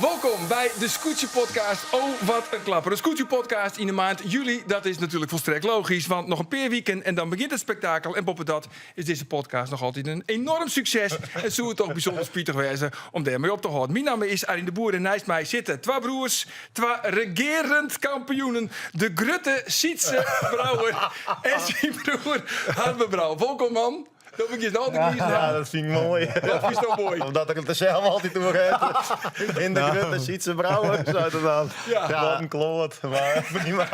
Welkom bij de Scootje Podcast. Oh, wat een klapper. De Scootje Podcast in de maand juli. Dat is natuurlijk volstrekt logisch, want nog een paar weekend en dan begint het spektakel. En boven dat is deze podcast nog altijd een enorm succes. En zo het ook bijzonder spietig wezen om daarmee op te houden. Mijn naam is Arjen de Boer en naast mij zitten twee broers, twee regerend kampioenen. De Grutte Sietse Brouwer en zijn broer Harme Brouw. Welkom, man. Dat vind ik altijd kiezen. Ja, dat vind ik mooi. Dat is toch mooi. Omdat ik het er zelf altijd toe heb. In de Grutte Sietse Brouwers uiteraard. Ja. Wat een kloot, maar prima.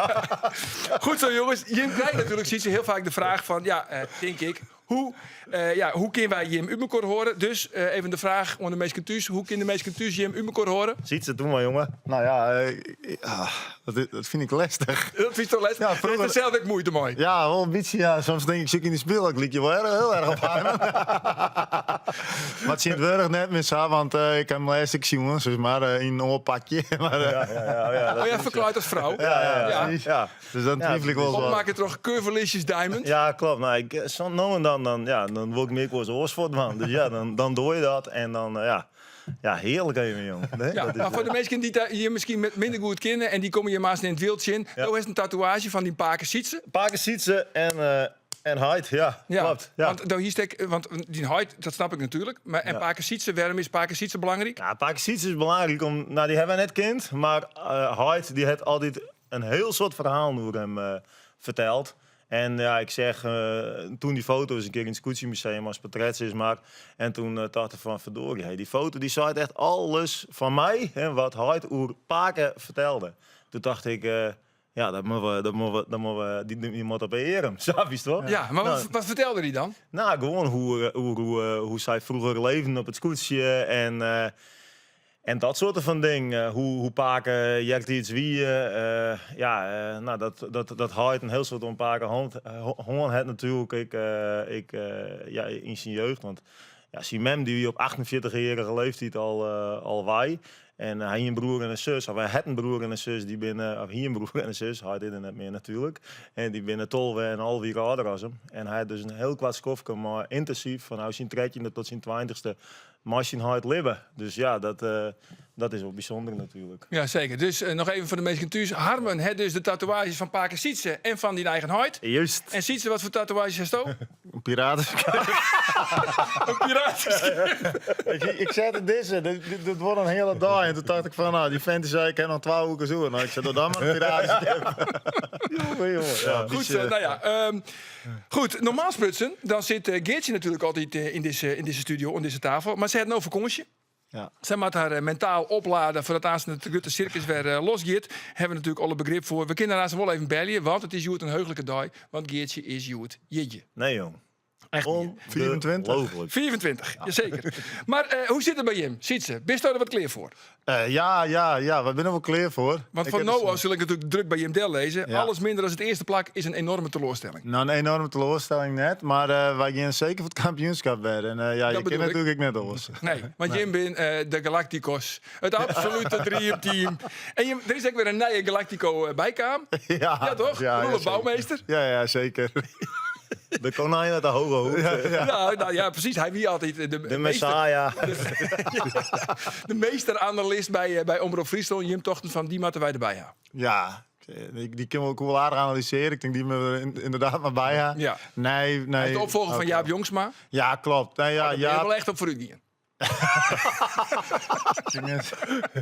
Goed zo, jongens. Je krijgt natuurlijk ziet ze heel vaak de vraag van, denk ik, hoe kunnen wij Jim Umekoor horen? Dus even de vraag onder de meesten thuis. Hoe kunnen de meesten thuis Jim Umekoor horen? Sietse, doe maar, jongen. Nou ja, dat vind ik lastig. Dat vind je toch les? Ja, Ja, vroeger- dat is zelf ook moeite mooi. Ja, wel een beetje. Ja. Soms denk ik, zit ik in de speel, ik liet je wel heel erg op aan. Maar het zit wel net meer zo, want ik heb mijn laatste gezien, dus maar in een oorpakje. Maar, Oh ja, verklaard als vrouw. ja. Dus dan twijfel ik wel eens wat. Opmaken toch Curvelicious Diamond. Ja, klopt. Nou, zo nou en dan wil ik meer voor zijn oorsport, man. Dus ja, dan doe je dat en dan, ja, heerlijk even, jongen. Nee, Ja, dat is, nou, voor de mensen die je misschien met minder goed kennen en die komen je maas in het wildje in. Ja. Dat is een tatoeage van die Paken Sietse. Paken Sietse en Hyde, ja, klopt. Ja. Want die huid, dat snap ik natuurlijk. Maar en Paken Sietse, waarom is Paken Sietse belangrijk? Ja, Paken Sietse is belangrijk, die hebben we net kend. Maar Hyde, die heeft altijd een heel soort verhaal door hem verteld. En ja, ik zeg, toen die foto eens een keer in het Scootsie-museum als portret is maar. En toen dacht ik van, verdorie, hey, die foto die zei echt alles van mij, hè, wat Hyde over Paken vertelde. Toen dacht ik, ja, dat moeten we die moet op eren. Snap je het toch? Ja, maar wat vertelde hij dan? Nou, gewoon hoe zij vroeger leefden op het scootje en dat soort van dingen. Hoe Paken jekt iets wie. Dat houdt een heel soort om Paken hoorn het natuurlijk in zijn jeugd. Want ja, zijn mem die op 48-jarige leeftijd al wij. En hij een broer en een zus, of hij had een broer en een zus, die binnen, of hier een broer en een zus, hij dit net meer natuurlijk. En die binnen 12 en al wie ouder als hem. En hij had dus een heel kwart skofje, maar intensief, van zijn 13e tot zijn 20e, machine hard leven. Dus ja, dat is wel bijzonder natuurlijk. Ja, zeker. Dus nog even voor de meesten thuis. Harmen heeft dus de tatoeages van Paken Sietse en van die eigen huid. Juist. En Sietse, wat voor tatoeages heeft ook? Een piraten. Een piraat. Ik zette deze, dit wordt een hele dag. En toen dacht ik van, nou, die vent zei, ik heb nog 12 weken zo. Nou, ik zei, dan maar een piraten. Jongen. Ja, Goed, goed, normaal sprutsen, dan zit Geertje natuurlijk altijd in deze studio, in deze tafel. Maar ze heeft een overkomstje. Ja. Zij moet haar mentaal opladen voordat het aanstaande de circus weer losgaat. Hebben we natuurlijk alle begrip voor. We kunnen haar wel even bellen, want het is Joet een heugelijke dag. Want Geertje is Joet jeetje. Nee, jong. Echt niet. 24. 24, jazeker. Maar hoe zit het bij Jim? Ziet ze, best er wat kleer voor? Ja, we zijn er wel klaar voor. Want van nou zul ik natuurlijk druk bij Jim Del lezen. Ja. Alles minder dan het eerste plak is een enorme teleurstelling. Nou, een enorme teleurstelling net, maar wij gaan zeker voor het kampioenschap werden. En je bedoel kent ik. natuurlijk net alles. Nee, want Jim bent de Galacticos. Het absolute dreamteam. En er is ook weer een nieuwe Galactico bijkaam. Ja, toch? Roelof zeker. Bouwmeester. Ja, zeker. De konijn uit de hoge hoed. Ja, precies. Hij wie altijd De Messiah. de meesteranalist bij Omroep Friesland. Jim Tochten van die moeten wij erbij hebben. Ja, die kunnen we ook wel aardig analyseren. Ik denk die me inderdaad maar bij gaan. Ja. Nee. Hij is de opvolger van Oké. Jaap Jongsma. Ja, klopt. Nee, Daar ben je Jaap. wel echt op voor u.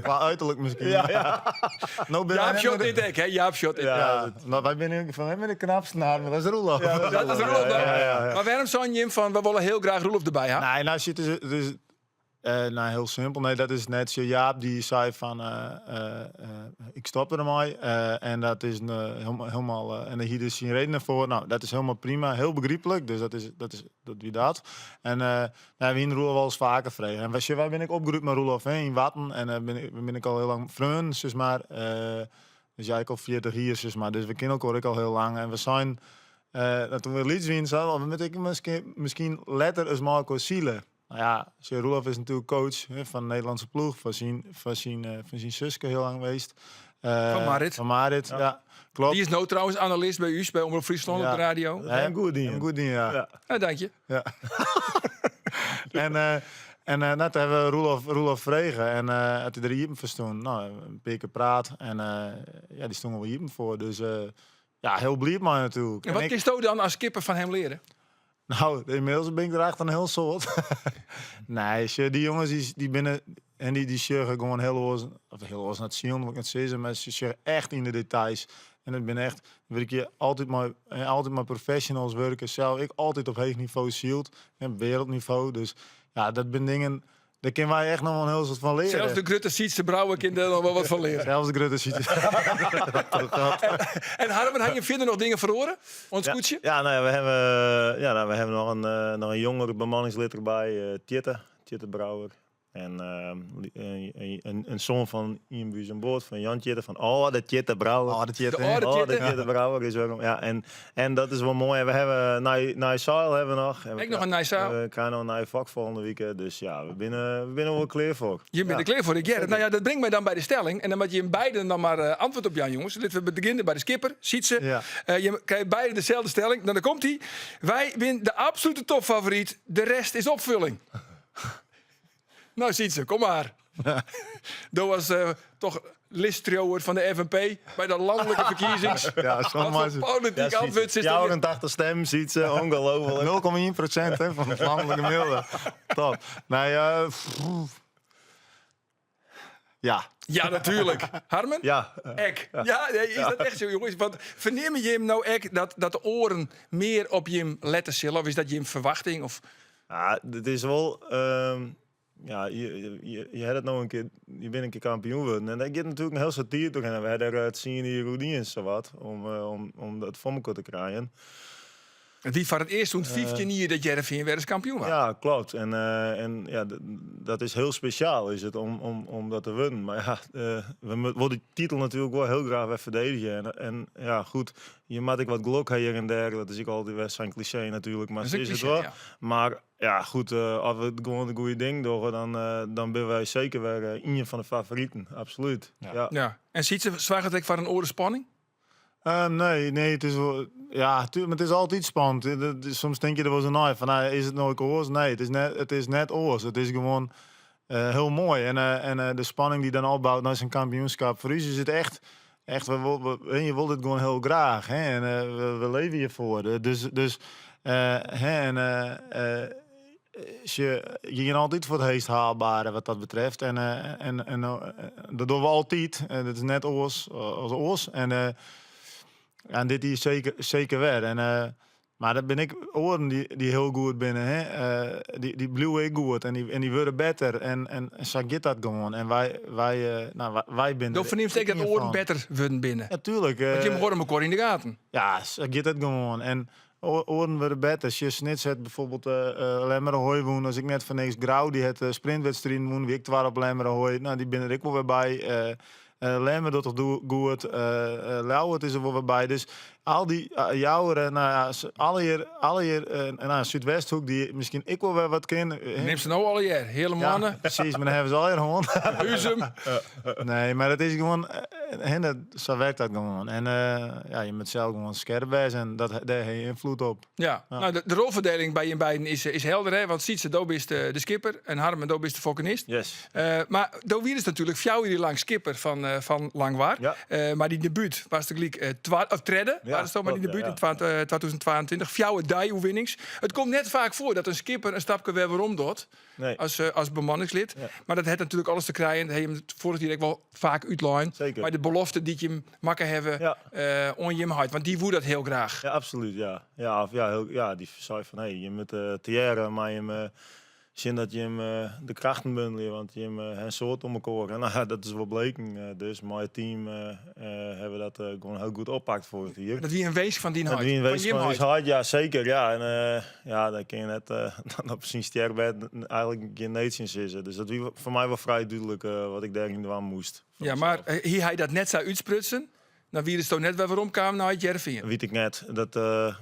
Qua uiterlijk misschien. Ja. Nou ben Jaap wij shot net met dit ek, hè? Jaap shot dit. Ja, maar wij zijn van hem de knapste naar, maar dat is Roelof. Dat is Roelof dan. Ja. Maar waarom zei Jim van, we willen heel graag Roelof erbij hebben? Nee, nou zit dus heel simpel. Nee, dat is net zo. Jaap die zei van, ik stop ermee. En dat is helemaal. En hier is zijn reden voor. Nou, dat is helemaal prima, heel begrijpelijk. Dus dat wie dat. En we hebben Roelof wel eens vaker vregen. En wij ben ik opgeroepen met Roelof in Watten. En ben ik al heel lang vriend, zeg maar. Dus jij al 40 jaar, zeg maar. Dus we kennen elkaar ook al heel lang. En we zijn. Toen we lieds winnen, dan moet ik misschien letter als Marco Zielen. Nou ja, Roelof is natuurlijk coach van de Nederlandse ploeg. Van zijn zuske heel lang geweest. Van Marit. Van Marit, ja. Klopt. Die is nou trouwens analist bij u, bij Omroep Friesland op de radio. Een goed ding, ja. Ja, dank je. Ja. En net hebben we Roelof Vregen en had hij er hier verstonden. Nou, een paar keer praat en ja, die stonden wel hier voor. Dus ja, heel blij maar natuurlijk. En wat kun je dan als skipper van hem leren? Nou, inmiddels ben ik er echt een heel soort. Nee, die jongens die binnen en die sjuggen gewoon heel oors naar het zien, wat ik het zeggen, maar ze sjuggen echt in de details. En het ben echt, wil ik je altijd maar professionals werken. Zelf, ik altijd op hoog niveau shield en wereldniveau. Dus ja, dat ben dingen, daar kunnen wij echt nog wel een heel soort van leren. Zelfs de Grutte Sietse Brouwer kan er nog wel wat van leren. Zelfs de Grutte ziet. En Harmen, had je verder nog dingen verloren? Ons koetsje? Ja, nou ja, we hebben nog een jongere bemanningslid erbij, Tjitte Brouwer. En een zoon van iemand bij zijn boord, van Jan Tjitte, van de Tjitte Brouwer. Oh, de Tjitte. De Tjitte Brouwer is ook, ja, en dat is wel mooi. En we hebben Nijsaal hebben we nog. Ik nog een Nijsaal. We krijgen nog een nieuw vak volgende week. Dus ja, we binnen wel klaar voor. Je bent er klaar voor, Gerrit. Nou ja, dat brengt mij dan bij de stelling. En dan moet je in beiden dan maar antwoord op Jan, jongens. Laten we beginnen bij de skipper, Sietse. Ja. Je krijgt beide dezelfde stelling. Nou, dan komt hij. Wij zijn de absolute topfavoriet. De rest is opvulling. Nou, Sietse, kom maar. Dat was toch listtrouwer van de FNP bij de landelijke verkiezings. Ja, zo Wat voor politiek antwoord is dat? 84 stem, ziet ze, ongelooflijk. 0,1% van de landelijke milde. Top. Nee, ja. Ja, natuurlijk. Harmen? Ja. Ek. Ja, is dat echt zo, jongens? Want verneem je hem nou ek dat de oren meer op je letten zullen? Of is dat je verwachting? Of... Ja, het is wel... ja, je had het nou een keer... Je bent een keer kampioen worden. En dat gaat natuurlijk een heel satire door. En we hadden het zien in Rudy en zo wat. Om dat voor elkaar te krijgen. Die van het eerst toen 15 jaar dat Jereveen weer eens kampioen was. Ja, klopt. En ja, dat is heel speciaal is het om dat te winnen. Maar ja, we willen die titel natuurlijk wel heel graag weer verdedigen. En ja, goed, je maakt ik wat geluk hier en daar. Dat is ook altijd wel zijn cliché natuurlijk. Maar Dat is is een het cliché, wel. ja. Maar ja, goed, als we gewoon een goede ding doen, dan ben wij zeker weer een van de favorieten. Absoluut. Ja. Ja. En ziet ze zwaar het van een orenspanning? Nee, het is wel, ja, maar het is altijd spannend. Soms denk je er was een naai van, is het nooit oors? Nee, het is net oors. Het is gewoon heel mooi. En de spanning die dan opbouwt naar zijn kampioenschap. Voor u is het echt je wilt het gewoon heel graag. Hè? En we leven hiervoor. Dus je gaat altijd voor het heest haalbare wat dat betreft. En dat doen we altijd. Dat is net oors als oors. En dit hier zeker weer. Maar dat ben ik oren die heel goed binnen. Hè? Die blijven ik goed en die worden beter. En zo gaat dat gewoon. En wij binnen. Dan verneemt zeker dat oren beter worden binnen. Natuurlijk. Want je hoort elkaar in de gaten. Ja, zo gaat het gewoon. En oren worden beter. Als je snits hebt bijvoorbeeld Lemmeren Hooi woon. Als ik net van niks Grauw die het sprintwedstrijd woon. Wie ik het op Lemmeren Hooi. Nou, die binnen ik wel weer bij. Lemmer doet toch goed. Lauwert is er wel weer bij. Dus al die jouweren, alle hier Zuidwesthoek, die misschien ik wel weer wat ken. Neem ze nou al jaar. Hele mannen. Ja, precies, maar dan hebben ze al hier gewoon. Huzum. Nee, maar dat is gewoon, zo werkt dat gewoon. En je moet zelf gewoon scherp zijn en daar heb je invloed op. Ja, nou, de rolverdeling bij je beiden is helder, hè? Want Sietse, Doop is de skipper en Harmen, Doop is de fokkenist. Yes. Maar Doop is natuurlijk 4 jaar lang skipper van Langwaard. Ja. Maar die debuut was natuurlijk tredde. Ja, was toch maar die klopt, debuut ja. in 2022. 4 die-oefenings. Het komt net vaak voor dat een skipper een stapje weer waarom doet. Nee. Als bemanningslid. Ja. Maar dat heeft natuurlijk alles te krijgen. Dat heb je hem vorig jaar wel vaak uitline. Zeker. Maar de belofte die je hem makken hebben on je hem houdt. Want die woedt dat heel graag. Ja, absoluut, ja. Die zei van, je moet theëren, maar je zien dat je hem de krachten bundelt, want je hem een soort om elkaar. En nou, dat is wel bleken. Dus mijn team hebben dat gewoon heel goed oppakt voor het hier. Dat wie een wees van die Dat huid. wie een wees Jim van is huid. hard, ja zeker. Ja, en dan kun je net dan op zijn sterrenbed eigenlijk geen netjes is. Dus dat was voor mij wel vrij duidelijk wat ik daarin aan moest. Ja, maar hier hij dat net zou uitsprutsen. Dan wie is het net weer waarom kwam naar Jereveen. Weet ik net.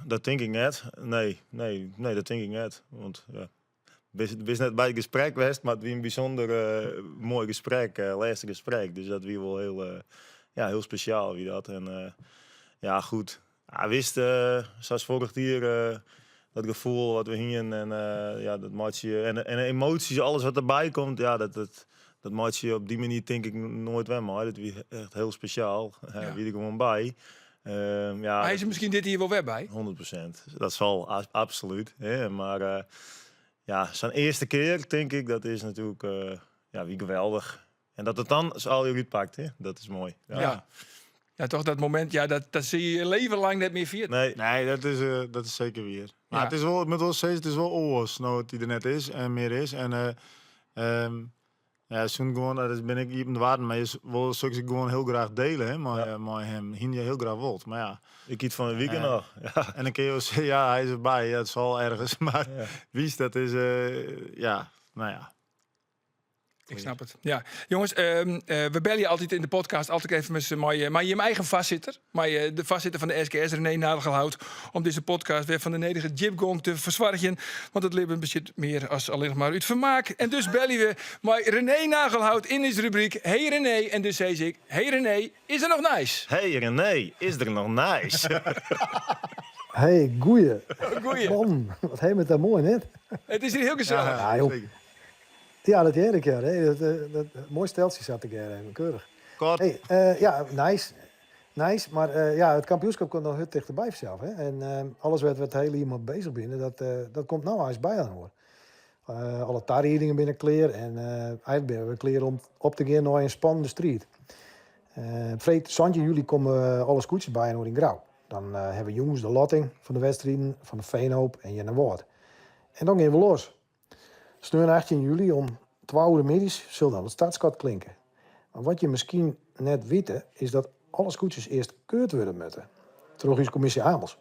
Dat denk ik net. Nee, dat denk ik net. Want ja, wist net bij het gesprek geweest, maar het was een bijzonder mooi gesprek, laatste gesprek. Dus dat was wel heel speciaal wie dat. En ja, goed. Hij wist, zoals vorig jaar, dat gevoel wat we hier en ja, dat maakt je en de emoties, alles wat erbij komt, ja, dat maakt je op die manier denk ik nooit weg, maar dat is echt heel speciaal. Ja. Wie er gewoon bij. Ja, Hij is er misschien dit hier wel weer bij. 100%. Dat zal absoluut. Hè? Maar ja, zijn eerste keer denk ik, dat is natuurlijk ja, wie geweldig. En dat het dan al je uitpakt, hè? Dat is mooi. Ja. Ja, toch dat moment, ja, dat zie je leven lang net meer vieren. Nee, Nee, dat is zeker weer. Maar Ja. het is wel, ik moet wel steeds, het is wel oors, nou het die er net is en meer is. En ja, zo'n gewoon, dat ben ik hier op de waarde, maar je wil stukjes gewoon heel graag delen, hè, maar hem, hier je heel graag wilt. Maar ja, ik iets van een weekend nog. Ja. en dan kun je wel zeggen, ja, hij is erbij, ja, het zal ergens, maar Ja. wie is dat is, ja, nou ja. Ik snap het. Ja, jongens, we bellen je altijd in de podcast altijd even met je eigen vastzitter. Maar de vastzitter van de SKS, René Nagelhout, om deze podcast weer van de nederige Jipgong te verzwargen. Want het leven bezit meer als alleen nog maar uit vermaak. En dus bellen we maar René Nagelhout in deze rubriek. Hey René. En dus zei ik, hey René, is er nog nice? Hey René, is er nog nice? Hey, goeie. Goeie. Man, wat heb je met dat mooi net? Het is hier heel gezellig. Ja, joh. zeker. Ja, dat heerlijk, ja. Hè. Dat mooi steltje zat ik even, keurig. Kort. Hey, ja, nice. Nice, maar ja, het kampioenschap komt nog heel dichterbij vanzelf. Hè. En alles wat het hele iemand bezig binnen, dat komt nou eens bij aan hoor. Alle tarriedingen binnen clear en eigenlijk ben we clear om op te gaan naar een spannende strijd. Vreed, Sandje, jullie komen alle scootjes bij en in Grauw. Dan hebben we jongens de lotting van de wedstrijden, van de Veenhoop en Jenne Woord. En dan gaan we los. Steun 18 juli om 12 uur middags zal dan het startskot klinken. Maar wat je misschien net weet, is dat alle scootjes eerst keurd worden moeten. Terug is commissie Amels.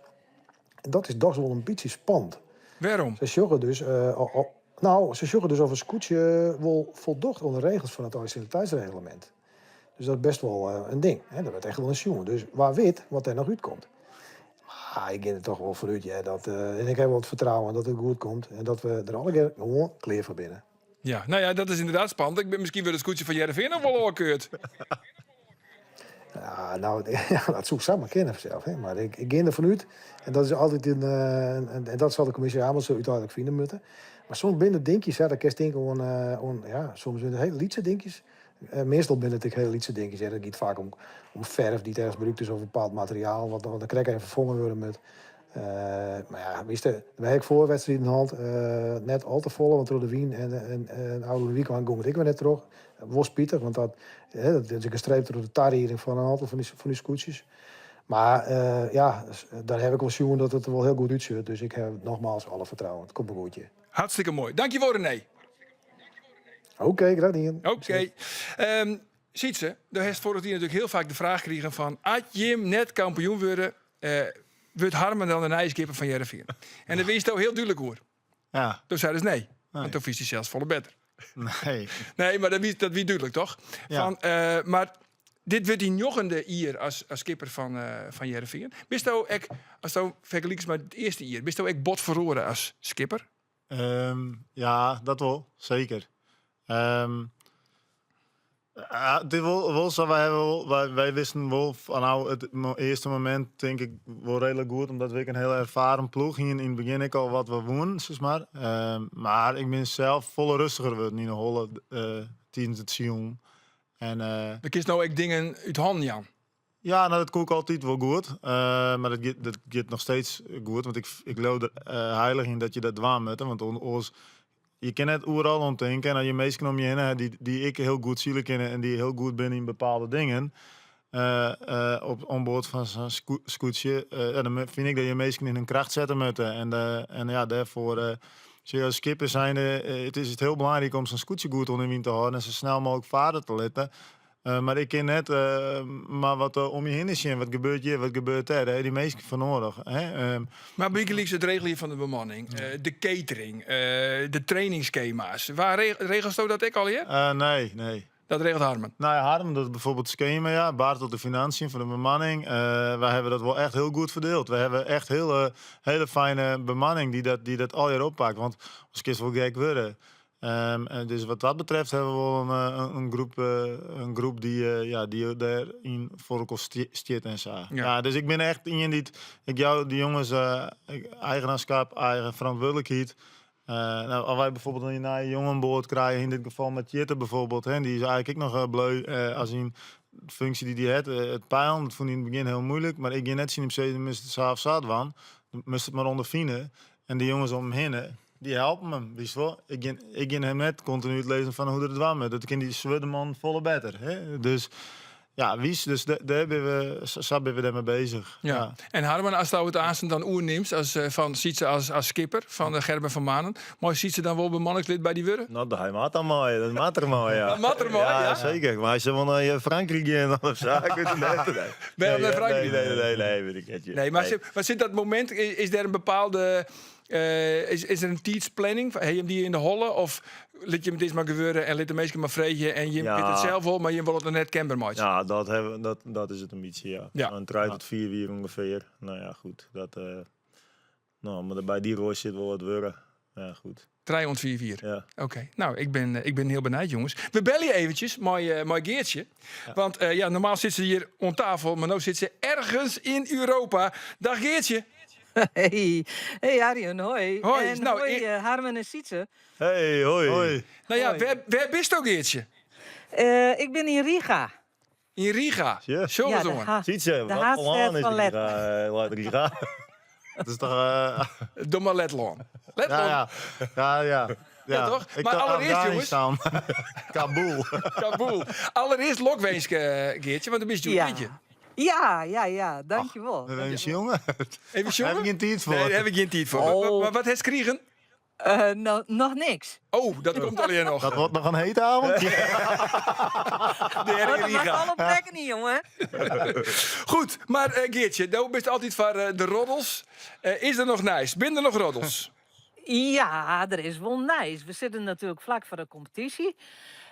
En dat is toch wel een beetje spannend. Waarom? Ze zorgen dus, ze zorgen dus of een scootje wel voldoet aan de regels van het anciëniteitsreglement. Dus dat is best wel een ding. Hè? Dat wordt echt wel een jongen. Dus waar weet wat er nog uitkomt. Maar ik ga er toch wel vooruit, ja, en ik heb wel het vertrouwen dat het goed komt. En dat we er alle keer gewoon clear van binnen. Ja, nou ja, dat is inderdaad spannend. Ik ben misschien wel het scootje van Jereveen nog wel oorkeurd. Ja, nou, ja, dat zoek samen kennen zelf. Hè. Maar ik ga er vanuit. En dat is altijd en dat zal de commissie Amels zo uiteindelijk vinden moeten. Maar soms binnen dingetjes, ja, dat kan je denken ja, soms zijn het hele lietse dingetjes. Meestal ben het hele lietse dingetjes. Ja, dat gaat vaak om verf die ergens gebruikt is of een bepaald materiaal. Wat dan krijg even vervangen worden met. Maar ja, wist je, wij hebben voor wedstrijd in de hand. Net al te vol, want door de Wien en oude weekend ging ik weer net terug. Was Pieter, want dat is een streep door de tarriering van een aantal van die scootjes. Maar ja, daar heb ik wel zien dat het er wel heel goed uitziet. Dus ik heb nogmaals alle vertrouwen. Het komt een goedje. Hartstikke mooi. Dankjewel René. Oké, graag gedaan. Oké. Sietse, daar heeft vorig jaar natuurlijk heel vaak de vraag gekregen van... Als Jim net kampioen worden, wordt Harmen dan een ijskipper van Jereveen? En dan wist je heel duidelijk hoor. Ja, Toen zei dus nee. Nee. En toen vies hij zelfs volle beter. nee. Nee, maar dat wie duidelijk toch? Ja. Van, maar dit wordt die joggende hier als skipper van Jereveen. Bist nou ek, als je vergelijkt met het eerste jaar, bist nou ek bot verloren als skipper? Ja, dat wel, zeker. Dit wel zo, wij wisten wel van nou, het eerste moment denk ik wel redelijk goed, omdat we een heel ervaren ploeg hier in het begin ik al wat we wonen, zeg maar. Maar ik ben zelf volle rustiger geworden in de holle tijdens het seizoen. En Dan kies nou ik dingen uit handen, Jan. ja, nou, dat kook altijd wel goed. Maar dat gaat nog steeds goed. Want ik geloof er heilig in dat je dat dwaan moet. Want anders, je kan het overal ontdenken. En als je mensen om je heen hebt die ik heel goed zielen kennen. En die heel goed zijn in bepaalde dingen. Onboord van zo'n scootje. Dan vind ik dat je mensen in hun kracht zetten moeten. En ja, daarvoor... als skipper zijn, het is het heel belangrijk om zo'n scootje goed onder de wind te houden. En zo snel mogelijk vader te letten. Maar ik ken net, maar wat om je heen is zien. Wat gebeurt hier, wat gebeurt daar? Daar heb je die meesten van nodig. Hè? Maar Wikileaks het regelen van de bemanning, de catering, de trainingsschema's. Waar regelt je dat ik al hier? Nee. Dat regelt Harmen. Nou ja, Harm, dat is bijvoorbeeld het schema, ja. Bartel de financiën van de bemanning. Wij hebben dat wel echt heel goed verdeeld. We hebben echt hele fijne bemanning die dat al jaar oppakt. Want als kist wel gek worden. Dus wat dat betreft hebben we wel een groep die daarin voor elkaar stiert en zo. Ja, dus ik ben echt iemand die jongens eigenaarschap, eigen verantwoordelijkheid. Als wij bijvoorbeeld een jongenboord krijgen, in dit geval met Jitte bijvoorbeeld, hè, die is eigenlijk ook nog bleu als een functie die hij had. Het pijlen, dat vond hij in het begin heel moeilijk, maar ik ging net zien op zee, moest het s'avonds zat van, moest het maar ondervinden. En die jongens om hem heen, die helpen hem. Wist je wel? Ik ging hem net continu het lezen van hoe het was met. Dat kan die zweddeman volle beter. Hè? Dus ja, dus daar hebben we daarmee bezig. Ja. En Harmen, als je het aanstaan dan oerneemt van Sietse als skipper van Gerben van Manen, maar Sietse dan wel bemanningslid bij die Wurren? Nou, hij maakt dan mooi. Dat maakt er mooi, ja. Dat maakt er mooi, ja? Zeker. Maar als je wel naar Frankrijk gaan of zo, ik weet het net. Ben je naar Frankrijk? Nee, weet ik het. Nee, maar zit dat moment, is er een bepaalde... is er een tijdsplanning? Heb je hem die in de holle? Of liet je hem dit maar gebeuren en liet de meesten maar vreten en je weet het zelf wel, maar je wil het er net kenbaar maken? Ja, dat is het een beetje, ja. Een 3 tot 4 uur ongeveer. Nou ja, goed. Maar bij die roos zit wel wat wurren. Ja, goed. 304. Ja. Oké. Nou, ik ben heel benieuwd, jongens. We bellen je eventjes, mooi Geertje. Ja. Want normaal zit ze hier om tafel, maar nu zit ze ergens in Europa. Dag Geertje. Hey Arjen, hoi. Hoi. En hoi Harmen en Sietse. Hey, hoi. Nou ja, waar bist ook Geertje? Ik ben in Riga. In Riga? Ja. Zo Ja, zongen. Ziet ze, de wat haatstad is van Riga? Het is toch... Doe maar Letland. Ja, toch? Ik Maar dacht allereerst, jongens... Kabul. Kabul. Allereerst Lokwenske, Geertje, want dan ben je een beetje. Ja, dankjewel. We zijn jongen. Even jongen? Heb ik geen tijd voor. Nee, daar heb ik geen tijd voor. Oh. Maar wat heeft ze gekregen? Nog niks. Oh, dat komt alleen nog. Dat wordt nog een hete avond. De Dat mag alle plekken niet, jongen. Goed, maar Geertje, nou bent altijd voor de roddels. Is er nog nice? Ben er nog roddels? Ja, er is wel nice. We zitten natuurlijk vlak voor de competitie.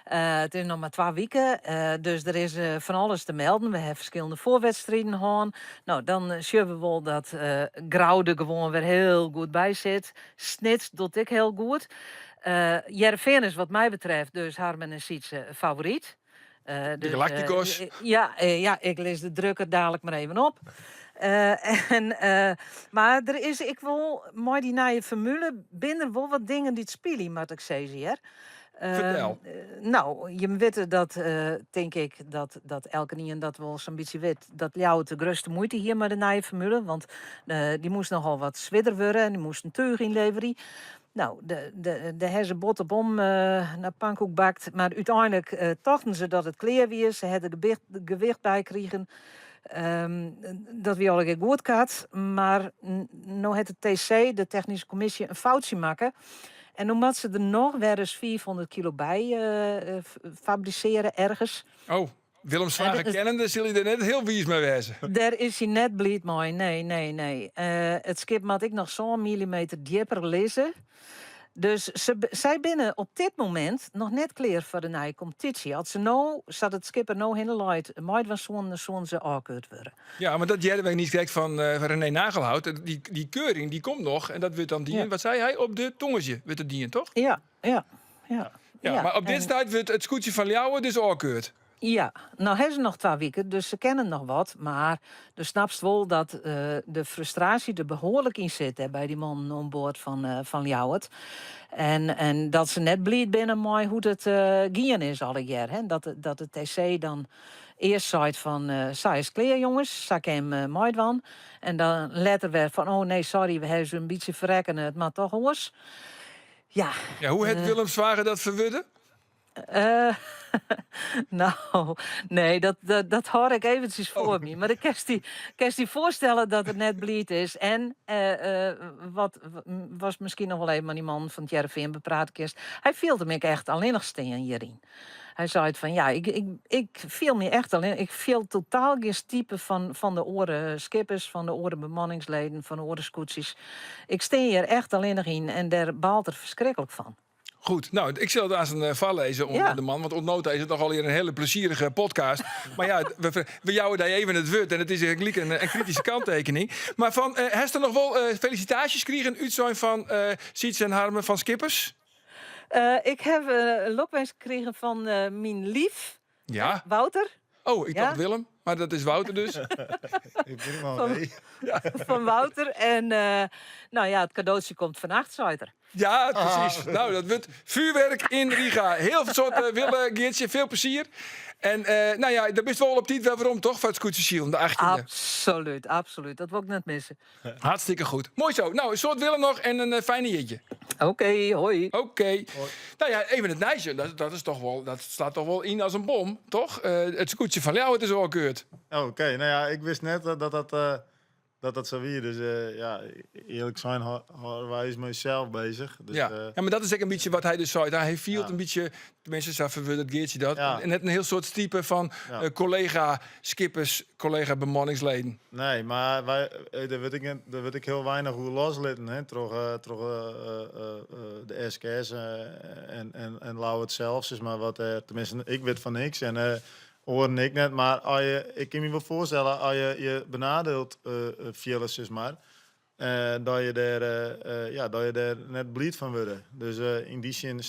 Het is nog maar 2 weken, dus er is van alles te melden. We hebben verschillende voorwedstrijden gehad. Nou, dan zien we wel dat Graude gewoon weer heel goed bij zit. Snits doet ik heel goed. Jereveen is wat mij betreft dus Harmen en Sietse favoriet. De Galacticos. Ik lees de drukker dadelijk maar even op. Maar er is, ik wil, mooi die nieuwe formule, binnen wel wat dingen die het spelen, moet ik zeggen hier. Vertel. Nou, je weet dat, denk ik, dat elke niet dat wel zo'n beetje weet, dat jou de grootste moeite hier met de nieuwe formule, want die moest nogal wat zwidder worden en die moest een teug inleveren. Nou, de hersen bot op om naar pankoek bakt, maar uiteindelijk dachten ze dat het kleer weer, ze hadden de gewicht bij kregen. Dat we al een goed gehad, maar nu heeft de TC, de technische commissie, een foutje maken. En omdat ze er nog weer eens 400 kilo bij fabriceren ergens. Oh, Willem Zwager kennende, zullen jullie er net heel wies mee wezen? Daar is hij net blied mooi. Nee. Het schip moet ik nog zo'n millimeter dieper lezen. Dus zij binnen op dit moment nog net klaar voor de nieuwe competitie. Als ze nou, zat het schip er nou in de light, maar zo'n ze akkeurd worden. Ja, maar dat jij niet krijgt van René Nagelhout. Die keuring, die komt nog. En dat wordt dan dienen. Ja. Wat zei hij? Op de tongetje wordt het dienen, toch? Ja. Ja, maar op dit tijd wordt het scootje van Ljouwen dus akkeurd. Ja, nou hebben ze nog 2 weken, dus ze kennen nog wat. Maar de snapst wel dat de frustratie er behoorlijk in zit hè, bij die man aan boord van Ljouwert. En dat ze net blied binnen mooi hoe het gien is alle jaar. Hè. Dat de TC dan eerst zei van, zij is klaar jongens, zak hem mooi van. En dan later werd van, oh nee, sorry, we hebben ze een beetje verrekken, het maar toch hoors. Ja, hoe heeft Willem Zwager dat verwudden? Nou, nee, dat hoor ik eventjes voor me. Maar ik kan je voorstellen dat het net bleed is. En wat was misschien nog wel even maar die man van het Jereveen bepraat kerst. Hij viel me echt alleen nog steen hierin. Hij zei het van, ja, ik viel me echt alleen. Ik viel totaal geen type van de oren skippers, van de oren bemanningsleden, van de oren scootjes. Ik steen hier echt alleen nog in en daar baalt er verschrikkelijk van. Goed, nou, ik zal het aan zijn val lezen onder de man. Want ontnota is het nogal hier een hele plezierige podcast. Maar ja, we jouwen daar even het woord. En het is eigenlijk een kritische kanttekening. Maar van, heeft er nog wel felicitaties kregen uit zijn van Sietse en Harmen van Skippers? Ik heb een lokwens gekregen van mijn lief, Ja. Wouter. Oh, ik Ja? dacht Willem, maar dat is Wouter dus. Ik ben wel Van- mee. Van Wouter. En nou ja, het cadeautje komt vannacht, Zuiter. Ja, precies. Nou, dat wordt vuurwerk in Riga. Heel veel soorten willen, Geertje. Veel plezier. En nou ja, daar bist wel op tijd wel waarom, toch? Van het Scootje Shield, de 18e. Absoluut, absoluut. Dat wil ik net missen. Hartstikke goed. Mooi zo. Nou, een soort Willem nog en een fijne jeetje. Oké, hoi. Oké. Nou ja, even het nijsje. Dat staat toch wel in als een bom, toch? Het scootje van jou, het is wel keurt. Oh, oké, nou ja, ik wist net dat zo weer. Dus ja, eerlijk zijn, wij is mezelf bezig. Dus, Ja. Ja, maar dat is ook een beetje wat hij dus zei. Hij viel Ja. een beetje, tenminste, zo verwilderd Geertje dat. Ja. En net een heel soort type van Ja. collega-skippers, collega-bemanningsleden. Nee, maar daar weet ik heel weinig hoe loslitten. Hè. Toch de SKS en Lau het zelf. Zeg maar, tenminste, ik weet van niks. En hoorde ik net. Maar ik kan me wel voorstellen, als je benadeelt vielen, zeg maar. Dat je daar net blied van wordt. Dus in die zin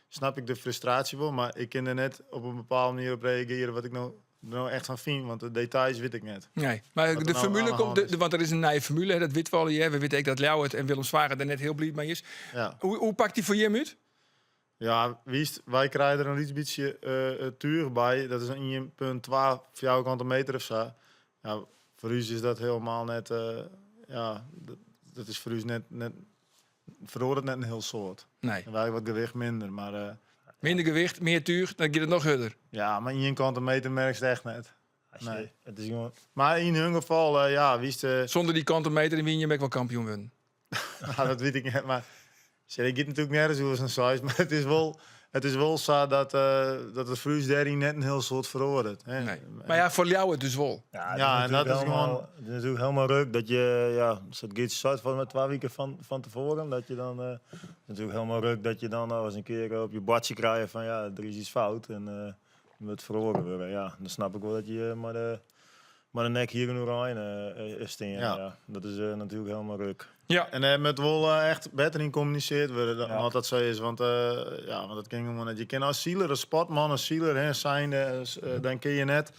snap ik de frustratie wel. Maar ik kan er net op een bepaalde manier op reageren wat ik nou echt van vind. Want de details weet ik net. Nee, maar Wat er de nou formule aan de komt, hand is. want er is een nieuwe formule, hè, dat weten we al hier. We weten ook dat Ljouwert en Willem Zwager er net heel blij mee is. Ja. Hoe pakt die voor je uit? Ja, wij krijgen er een iets beetje tuur bij. Dat is een 1,12 voor jou kant een meter of zo. Ja, voor u is dat helemaal net... dat is voor u net verhoort net een heel soort. Nee. En wij wat gewicht minder, maar... Minder gewicht, meer tuur, dan gaat het nog harder. ja, maar in kant een meter merk je het echt net. Als je- Nee. Het is gewoon... Maar in hun geval, ja, wist Zonder die kantenmeter win je hem ook wel kampioen worden. dat weet ik niet. Maar zeg, ik get natuurlijk nergens hoe een size, maar het is wel zo dat het voor u daarin net een heel soort verhoort. Nee. Maar ja, voor Ljouwert dus wel. Ja, en dat is gewoon- Het is natuurlijk helemaal leuk dat je... Ja, als het gaat zo van 2 weken van tevoren. Dat je dan... het is natuurlijk helemaal leuk dat je dan nou eens een keer op je badje krijgt van... Ja, er is iets fout en je moet verhoren worden. Ja, dan snap ik wel dat je maar de nek hier en Rijn steen. Ja. Ja, dat is natuurlijk helemaal leuk. Ja. En met wel echt beter in communiceerd worden dan Ja. wat dat zo is. Want want dat ging gewoon net. Je kan als zieler, als sportman, als zieler hè, zijn, dan kun je net.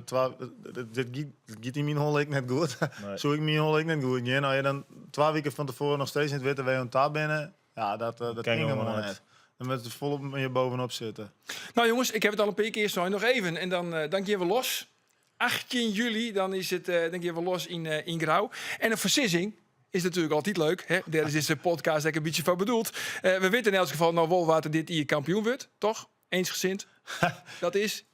Dit gaat in mijn hol ik net goed. Nee. Zo ik mijn hol ik net goed. Ja, nou je dan 2 weken van tevoren nog steeds niet weten waar je aan taal binnen. Ja, dat ken je ging helemaal helemaal niet. net. Dan moet het volop met je bovenop zitten. Nou jongens, ik heb het al een paar keer zo nog even. En dan gaan we los. 18 juli, dan is het dan gaan we los in Grauw. En een versissing is natuurlijk altijd leuk. Hè? Daar is deze podcast ook een beetje van bedoeld. We weten in elk geval nou wel wat er dit hier kampioen wordt. Toch? Eensgezind. Dat is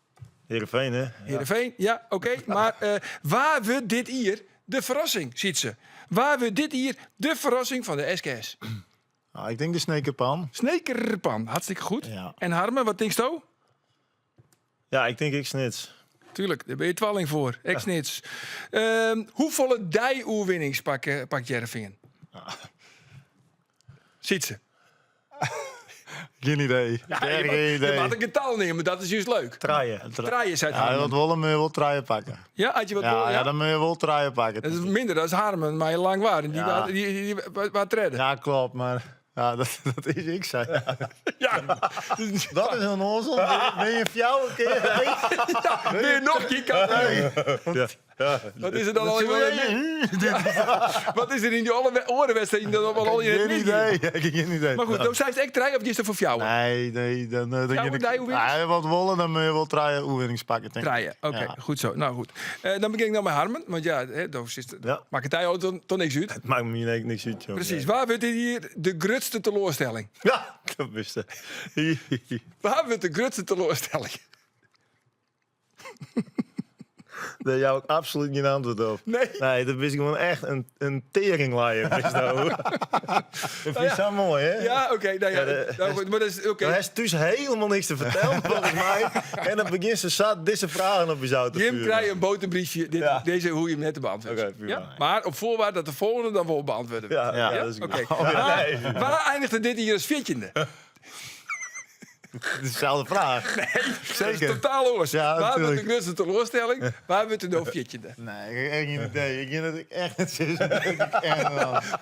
Heerenveen, hè? Ja. Heerenveen. Ja, oké. Maar waar wordt dit hier de verrassing, ziet ze? Waar wordt dit hier de verrassing van de SKS? Nou, ik denk de snekerpan. Snekerpan, hartstikke goed. Ja. En Harmen, wat denkst je? Ja, ik denk ik snits. Tuurlijk, daar ben je twalling voor. Ex-nits. Hoeveel die-oerwinnings pakt Jervingen? Ziet ze? Geen idee. Geen idee. Je mag een getal nemen, dat is juist leuk. Traaien. Traaien uit Ja, je Harmen. wilt wel truien pakken. Ja, had je wat Ja, door? ja, Ja? dan moet je wel truien pakken. Dat is minder dan Harmen, maar je lang waren. Die Ja. waar treden. Ja, klopt, maar ja, dat is ik zei. Ja. Dat is een onzin. Ben je fjouw een keer? Weer nog je kan. Wat is er dan al? Wat is er in die alle orenwedstrijden dan al in het Geen mis? idee. Ik heb geen idee. Maar goed, dan zijn het echt trein of is het voor jou? Nee, dan Fjouwen, die oewinning? Ja, wat wollen, dan moet je wel truien oewinning pakken. denk ik. Draaien, oké, Ja. goed zo. Nou goed. Dan begin ik dan met Harmen, want ja, Ja. maakt het hij toch niks uit. Het maakt me hier niks uit, joh. Precies, waar wordt hier de grootste teleurstelling? Ja, dat wist ik. Waar wordt de grootste teleurstelling? Daar jou ook absoluut geen antwoord op. Nee. Nee, dat is gewoon echt een teringlaaier. Is nou. Dat vind je zo mooi, hè? Ja, oké, nou ja, Ja, nou goed, maar dat is oké. Dan heeft dus helemaal niks te vertellen, volgens mij. En dan begint ze zat deze vragen op je zou te Jim vuren. krijgt een boterbriefje, Ja. deze hoe je hem net te beantwoorden. Oké, prima. Ja? Maar op voorwaarde dat de volgende dan wel beantwoord wordt. Ja, Ja, dat is Oké. goed. Waar eindigde dit hier als 14e? Dezelfde vraag. Dat is totaal los. Ja, Waar wordt de natuurlijk. grootste teleurstelling? Waar wordt de doofjetje? Nee, ik heb echt geen idee. Ik denk dat ik echt het is.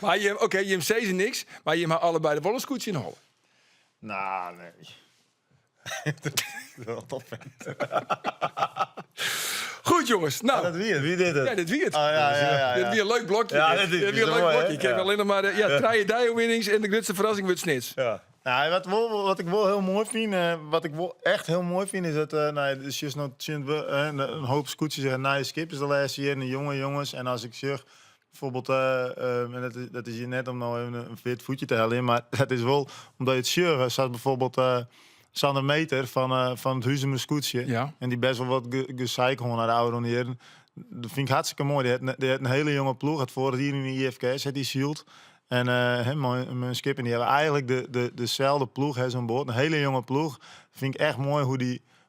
Maar je hebt steeds niks, maar je hebt allebei de wollenscootje in Hollen. Nou, nee. Dat is wel tof. Goed jongens, nou. Dat wie dit het? Ja, dit wie het. Oh, ja. Dit weer een leuk blokje. Ja, dit dit weer is een leuk mooi, hè? blokje. Ik heb Ja. alleen nog maar de traaie dijo-winnings en de grootste verrassing wordt snits. Ja. Nou, wat ik wel heel mooi vind, wat ik wel echt heel mooi vind, is dat dus je nog een hoop scootjes en nieuwe skippers de laatste jaar en de jonge jongens. En als ik zeg, bijvoorbeeld, en dat is hier net om nou even een fit voetje te halen, maar dat is wel omdat je het sjeuren staat bijvoorbeeld Sander Meter van het Huizemer scootje. Ja. En die best wel wat gezeik gewoon naar de oude heren. Dat vind ik hartstikke mooi. Die had een hele jonge ploeg. Het vorig jaar in de IFK's had die Shield. En mijn skipper die hebben eigenlijk dezelfde ploeg zo'n boord. Een hele jonge ploeg. Vind ik echt mooi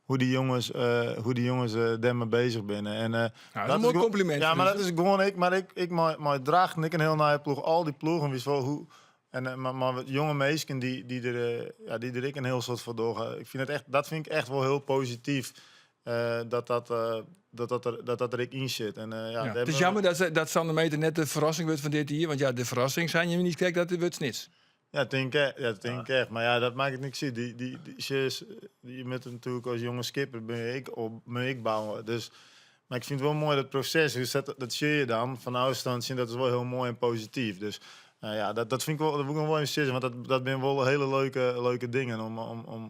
hoe die jongens daarmee bezig zijn. En, dat is een mooi compliment. Ja, maar dat is gewoon ik. Maar ik maar draag en ik een heel nieuwe ploeg. Al die ploegen wist wel hoe. En maar jonge meisjes die er ik een heel soort voor doorgaan. Ik vind het echt, dat vind ik echt wel heel positief. Dat er ik in zit. En, Het is jammer dat Sander Meter net de verrassing wordt van dit hier. Want ja, de verrassing zijn je niet kijkt dat het wordt snits. Ja, dat denk ik echt. Maar ja, dat maakt het niks uit. Die met natuurlijk als jonge skipper ben ik bouwen. Dus, maar ik vind het wel mooi dat proces. Dus dat zie je dan van afstand zien. Dat is wel heel mooi en positief. Dus dat vind ik wel, dat wil ik nog wel even zeggen. Want dat zijn wel hele leuke dingen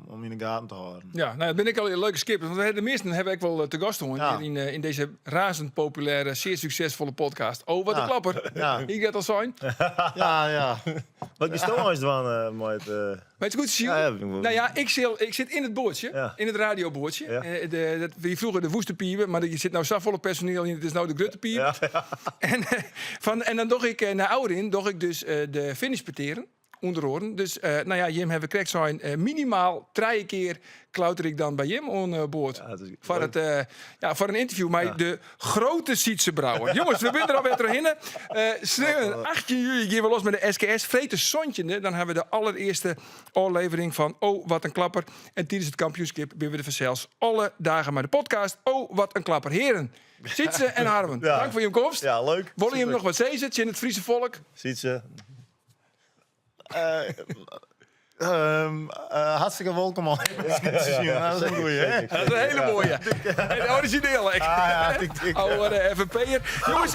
om in de gaten te houden. Ja, nou, dat ben ik al een leuke skipper. Want de meesten hebben ik wel te gast hoor. In deze razend populaire, zeer succesvolle podcast. Oh, wat een klapper. Ja. Ik dat al zijn. Ja. Wat is toch eens van, mooi. Weet je goed, Siel? Ja, vind ik wel. Nou ja, ik zit in het boordje, Ja. in het radioboordje. Ja. Die vroeger de woesterpieven, maar je zit nou zo volle personeel in. Het is nou de gruttepiep. Ja. En dan doch ik naar Ouderin, doch ik dus de finish parteren. Onderhoren. Dus Jim hebben correct zijn. Minimaal 3 keer klauter ik dan bij Jim aan boord. Ja, dat is voor, leuk. voor een interview met de grote Sietse brouwer. Jongens, we zijn er alweer doorheen. 18 juli gaan we los met de SKS. Vrete Sontje. Dan hebben we de allereerste aflevering van Oh, wat een klapper. En tijdens het kampioenschap ben we de verzels alle dagen met de podcast. Oh, wat een klapper. Heren, Sietse en Harmen. Ja. Dank voor je komst. Ja, leuk. Willen je hem Super. nog wat zeggen in het Friese volk? Ziet ze. Hartstikke welkom al. Dat is een goeie, hè? Dat is een hele mooie. En origineel. Oude FNP'er. Jongens,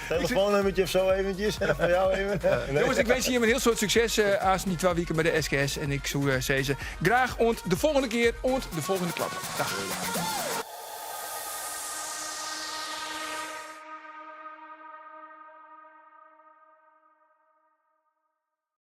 Telefoonnummertje of zo eventjes. Van jou even. Nee. jongens, ik wens je een heel soort succes aan die 2 weken bij de SKS. En ik zou zeggen, graag ont de volgende keer, ont de volgende klap. Dag.